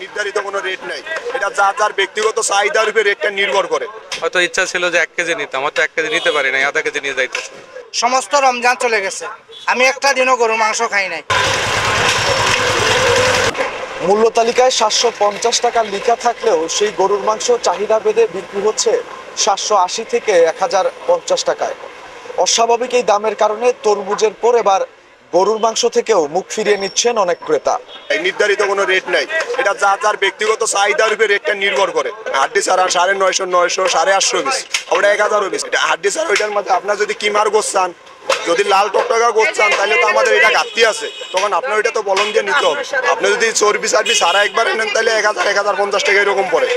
নির্ধারিত কোনো রেট নাই, এটা যার যার ব্যক্তিগত চাহিদার উপরে রেটটা নির্ভর করে। হয়তো ইচ্ছা ছিল যে 1 কেজি নিতাম, হয়তো 1 কেজি নিতে পারি না, আধা কেজি নিয়ে যাইতেছে। সমস্ত রমজান চলে গেছে, আমি একটা দিনও গরুর মাংস খাই নাই। মূল্য তালিকায় 750 টাকা লেখা থাকলেও সেই গরুর মাংস চাহিদা বেঁধে বিক্রি হচ্ছে 780 থেকে 1050 টাকায়। অস্বাভাবিক এই দামের কারণে তরমুজের পর এবার গরুর মাংস থেকেও মুখ ফিরিয়ে নিচ্ছেন অনেক ক্রেতা। নির্ধারিত কোনো রেট নাই, এটা যার যার ব্যক্তিগত চাহিদার উপরে রেটটা নির্ভর করে। হাড্ডি ছাড়া 950, 900, 850 পিস, ওটা 1000 পিস। এটা হাড্ডি ছাড়া ওইটার মধ্যে আপনার যদি কিমার গোছ চান, যদি লাল টকটকা গোছ চান, তাহলে তো আমাদের এটা ঘাটতি আছে, তখন আপনার ওইটা তো বলন দিয়ে নিতে হবে। আপনি যদি চর্বি চার্বি সারা একবার নেন তাহলে 1000, 1050 টাকা এরকম পড়ে।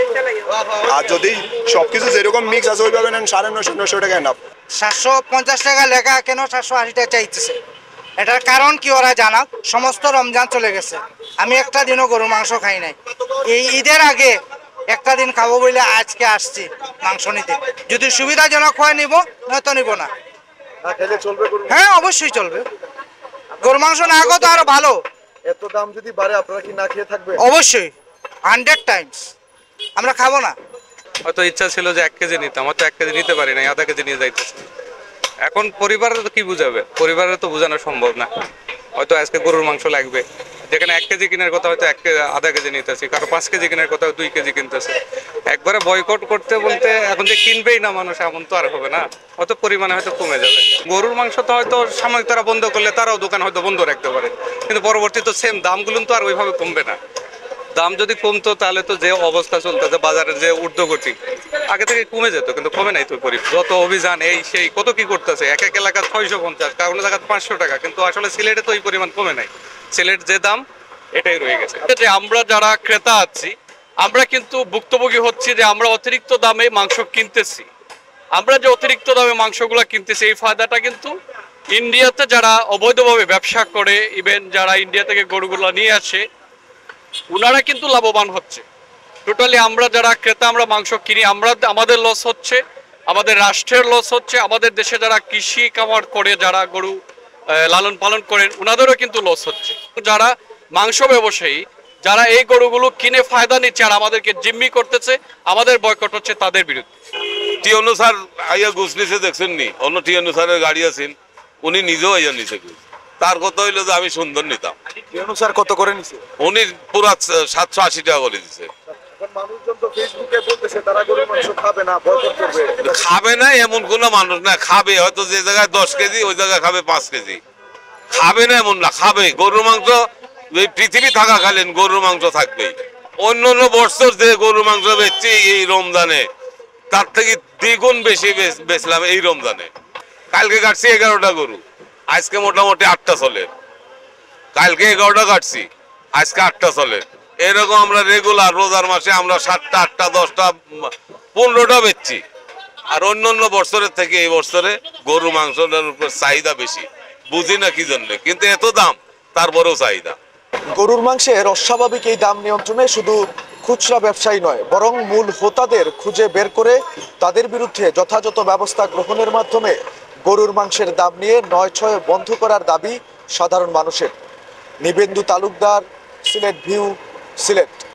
আর যদি সবকিছু যেরকম মিক্স আছে ওইভাবে নেন 950, 900 টাকায় নাপ। 750 টাকা লেখা কেন 780 টাকা চাইতেছে? এটার কারণ কি ওরা জানাক। সমস্ত রমজান চলে গেছে, আমি একটা দিনও গরুর মাংস খাই নাই। এই ঈদের আগে একটা দিন খাবো বলে আজকে আসছি মাংস নিতে। যদি সুবিধাজনক হয় নিব, নয়তো নিব না। হ্যাঁ, অবশ্যই চলবে। গরুর মাংস না খাও তো আরো ভালো। এত দাম যদি বাড়ে আপনারা কি না খেয়ে থাকবে? অবশ্যই, 100 টাইমস আমরা খাবো না। হয়তো ইচ্ছা ছিল যে 1 কেজি নিতাম, হয়তো 1 কেজি নিতে পারি না, আধা কেজি নিয়ে যাইতেছে। এখন পরিবারের তো কি বুঝাবে, পরিবারের তো বোঝানো সম্ভব না। হয়তো আজকে গরুর মাংস লাগবে, যেখানে 1 কেজি কেনার কথা হয়তো আধা কেজি নিতেছি, কারো 5 কেজি কেনার কথা 2 কেজি কিনতেছে। একবারে বয়কট করতে বলতে এখন যে কিনবেই না মানুষ, এমন তো আর হবে না, হয়তো পরিমাণে হয়তো কমে যাবে। গরুর মাংস তো হয়তো সাময়িক তারা বন্ধ করলে তারাও দোকান হয়তো বন্ধ রাখতে পারে, কিন্তু পরবর্তীতে সেম দামগুলো তো আর ওইভাবে কমবে না। দাম যদি কমতো তাহলে তো যে অবস্থা চলতেছে বাজারের, যে ঊর্ধ্বগতি আগে থেকে কমে যেত, কিন্তু কমে নাই তো। যত অভিযান এই সেই কত কি করতেছে, এক এক এলাকা 650, কোনো জায়গায় 500 টাকা, কিন্তু আসলে সিলেটে তো ওই পরিমাণ কমে নাই। সিলেট যে দাম এটাই রয়ে গেছে। আমরা যারা ক্রেতা আছি, আমরা কিন্তু ভুক্তভোগী হচ্ছি যে আমরা অতিরিক্ত দামে মাংস কিনতেছি। আমরা যে অতিরিক্ত দামে মাংসগুলো কিনতেছি, এই ফায়দাটা কিন্তু ইন্ডিয়াতে যারা অবৈধভাবে ব্যবসা করে, ইভেন যারা ইন্ডিয়া থেকে গরুগুলো নিয়ে আসে, ওনারা কিন্তু লাভবান হচ্ছে। টোটালি আমরা যারা ক্রেতা, আমরা মাংস কিনি, আমাদের লস হচ্ছে, আমাদের রাষ্ট্রের লস হচ্ছে, আমাদের দেশে যারা কৃষি কামার করে, যারা গরু লালন পালন করেন, ওনাদেরও কিন্তু লস হচ্ছে। যারা মাংস ব্যবসায়ী, যারা এই গরুগুলো কিনে ফায়দা নিচ্ছে আর আমাদেরকে জিম্মি করতেছে, আমাদের বয়কট হচ্ছে তাদের বিরুদ্ধে। টি অনুসার আইয়া ঘুষ নিছে, দেখছেন নি? অন্য টি অনুসারের গাড়ি আছেন, উনি নিজেও আইয়া নিছে ঘুষ। তার কথা হইলো যে আমি সুন্দর নিতাম। টি অনুসার কত করে নিছে? উনি পুরা 780 টাকা করে দিছে। মানুষজন তো ফেসবুকে বলতেছে তারা গরুর মাংস খাবে না, বয়কট করবে। খাবে না এমন কোন মানুষ না, খাবে। হয়তো যে জায়গায় 10 কেজি ওই জায়গায় খাবে 5 কেজি। খাবে না এমন না, খাবে। গরুর মাংস এই পৃথিবী থাকাকালীন গরুর মাংস থাকবেই। অন্য অন্য বছর যে গরুর মাংস বেচছি এই রমজানে, তার থেকে দ্বিগুণ বেশি বেচলাম এই রমজানে। কালকে কাটছি 11টা গরু, আজকে মোটামুটি 8টা চলে। কালকে 11টা কাটছি, আজকে 8টা চলে। এরকম আমরা রেগুলার রোজার মাসে আমরা 7টা, 8টা, 10টা, 15টা বেচছি। আর অন্য অন্য বছরের থেকে এই বছরে গরু মাংসটার উপর চাহিদা বেশি, বুঝি না কি জন্য, কিন্তু এত দাম তারপরেও চাহিদা। গরুর মাংসের অস্বাভাবিক এই দাম নিয়ন্ত্রণে শুধু খুচরা ব্যবসায়ী নয়, বরং মূল হোতাদের খুঁজে বের করে তাদের বিরুদ্ধে যথাযথ ব্যবস্থা গ্রহণের মাধ্যমে গরুর মাংসের দাম নিয়ে 9-6 বন্ধ করার দাবি সাধারণ মানুষের। নিবেন্দু তালুকদার, সিলেট ভিউ, সিলেট।